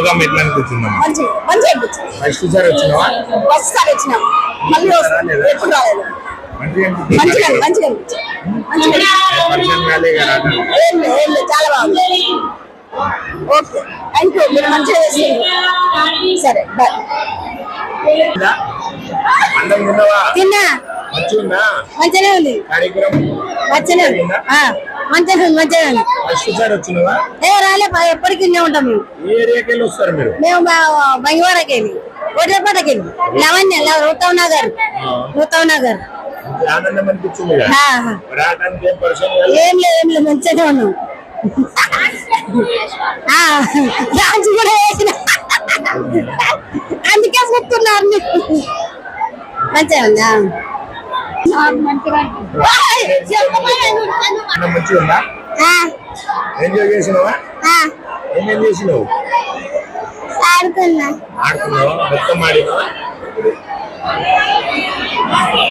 Programme ఎట్లా అనిపించిందమ్మా? మంచిగా అనిపించింది. ఫస్ట్ సారి వచ్చినావా? ఫస్ట్ సారి వచ్చినాం, మళ్ళీ ఎప్పుడు రాలేదు. మంచిగా అనిపించింది. చాలా బాగుంది. ఓకే, థ్యాంక్ యూ, మీరు మంచిగా చేస్తుంది. సరే బాయ్. తిన్నా, మంచిగానే ఉంది. మంచిగానే ఉంది, మంచిగా ఉంది, మంచిగా ఉంది. ఏ రాలే, ఎప్పటికి ఉంటాం మేము. మేము బంగివాడకి వెళ్ళి, ఒడ్రపేటకి వెళ్ళి, రూతవ్ నగర్. ఏం లేదు, మంచిగానే ఉన్నాం. డాన్స్ కూడా వేసిన, అందుకే చెప్తున్నారు. మంచిగా ఉందా? ఎంజాయ్ చేసినావా? ఏమేం చేసినావు? ఆడుకున్నా. మొత్తం ఆడినావా?